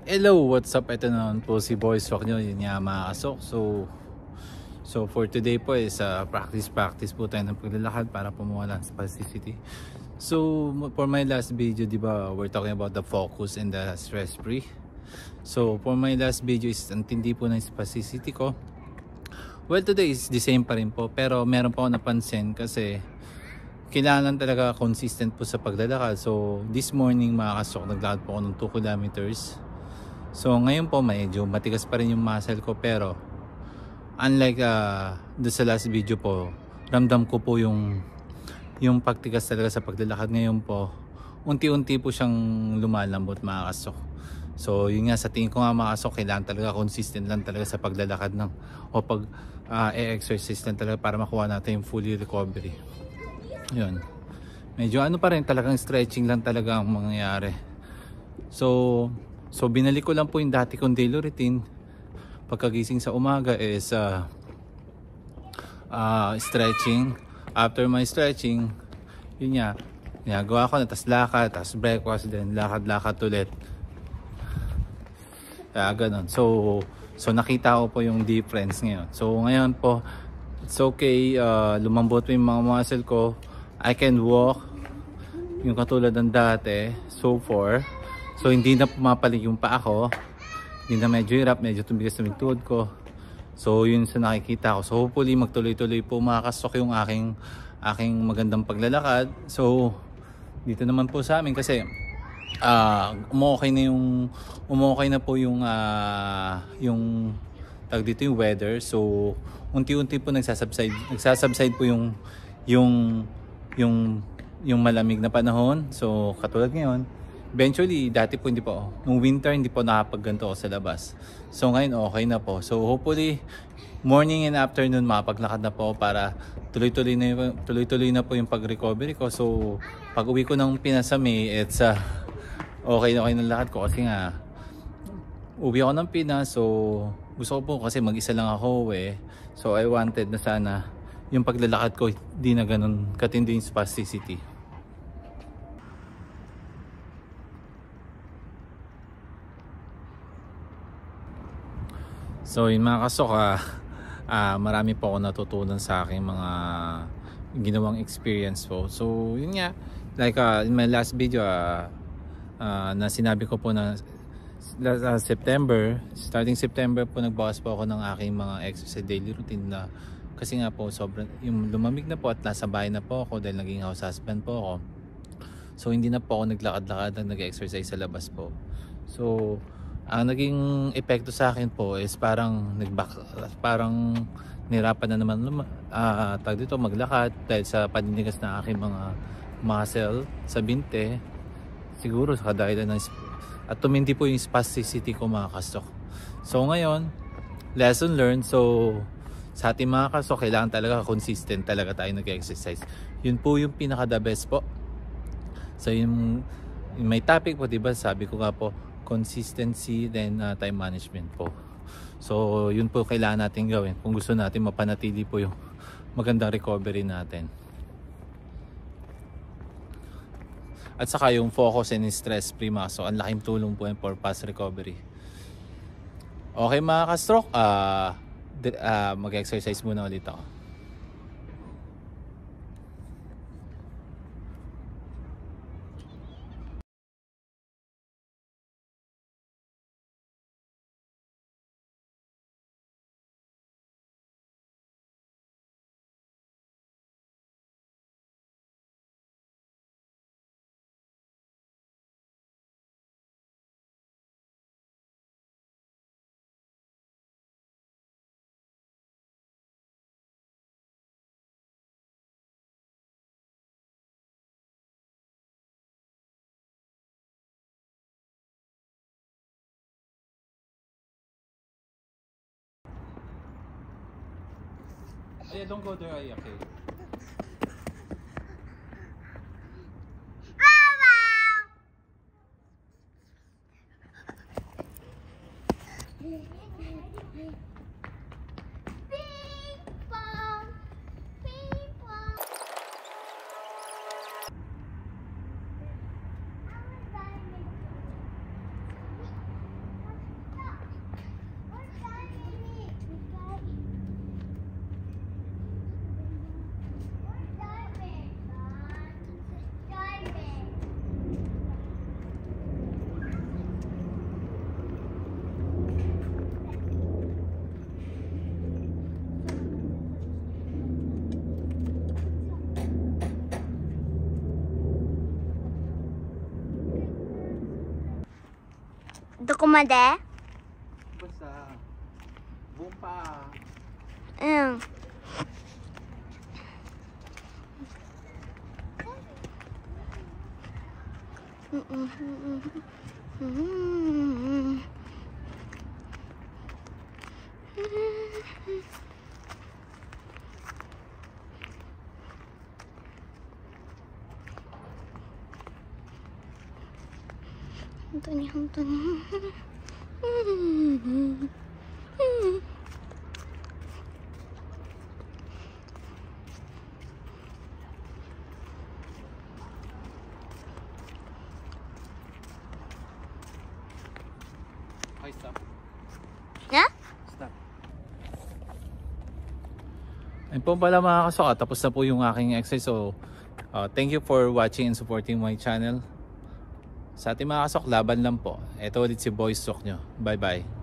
Hello, what's up? Ito naman po si Boys Rock nyo, yun nga mga kasok. So for today po is practice po tayo ng paglalakad para pumawala sa spasticity. So for my last video, di ba, we're talking about the focus and the stress free. So for my last video is antindi po ng spasticity ko. Well, today is the same pa rin po, pero meron po ako napansin kasi kailangan talaga consistent po sa paglalakad. So this morning mga kasok, naglakad po ako ng 2 kilometers. So ngayon po medyo matigas pa rin yung muscle ko, pero unlike doon sa last video po, ramdam ko po yung pagtigas talaga sa paglalakad. Ngayon po unti-unti po siyang lumalambot mga kasok. So yun nga, sa tingin ko nga mga kasok, kailangan talaga consistent lang talaga sa paglalakad ng o pag e-exercise lang talaga para makuha natin yung fully recovery. Yun, medyo ano pa rin, talagang stretching lang talaga ang mangyayari. So binalik ko lang po yung dati kong daily routine. Pagkagising sa umaga is stretching. After my stretching, yun nga, ginagawa ko na, tas lakad, tas breakfast, then lakad-lakad ulit. Ganun. So nakita ko po yung difference ngayon. So ngayon po, it's okay, lumambot po yung mga muscle ko. I can walk yung katulad ng dati so far. So hindi na pumapalig yung paa ko, hindi na medyo hirap, medyo tumigas na yung tuhod ko. So yun sa nakikita ko. So hopefully magtuloy-tuloy po makakasok yung aking magandang paglalakad. So dito naman po sa amin kasi umokay na po yung tag dito yung weather. So unti-unti po nagsasubside po yung malamig na panahon. So katulad ngayon, eventually, dati po hindi po, nung winter hindi po nakapagganto ako sa labas. So ngayon okay na po. So hopefully morning and afternoon makapaglakad na po para tuloy-tuloy na po yung pag-recovery ko. So pag uwi ko ng Pinas sa May, it's okay na lakad ko kasi nga uwi ako ng Pinas. So gusto ko po kasi mag-isa lang ako So I wanted na sana yung paglalakad ko di na ganun katindi yung spasticity. So yun mga kasok, marami po ako natutunan sa aking mga ginawang experience po. So yun nga, like in my last video na sinabi ko po na starting September po nagbawas po ako ng aking mga exercise daily routine na kasi nga po sobrang yung lumamig na po at nasa bahay na po ako dahil naging house husband po ako. So hindi na po ako naglakad-lakad at nag-exercise sa labas po. So ang naging epekto sa akin po is parang nirapan na naman dito maglakad dahil sa paninigas na aking mga muscle sa binte, siguro sa kadahilan at tumindi po yung spasticity ko mga kasok. So ngayon, lesson learned. So sa ating mga kasok, kailangan talaga consistent talaga tayo nag-exercise. Yun po yung pinaka the best po. So yung may topic po, diba, sabi ko nga po, consistency, then time management po. So yun po kailangan natin gawin kung gusto natin mapanatili po yung magandang recovery natin. At saka yung focus and stress free mga, so ang laking tulong po yan for fast recovery. Okay mga ka-stroke, mag-exercise muna ulit ako. Yeah, don't go there, okay. kumade? Basta. Bumpa. Ayun.本当に本当にOkay, stop. ね Stop. Ayun po pala mga kasoka, tapos na po yung aking exercise. So, thank you for watching and supporting my channel. Sa ating mga kasok, laban lang po. Ito ulit si Boy Sok nyo. Bye bye.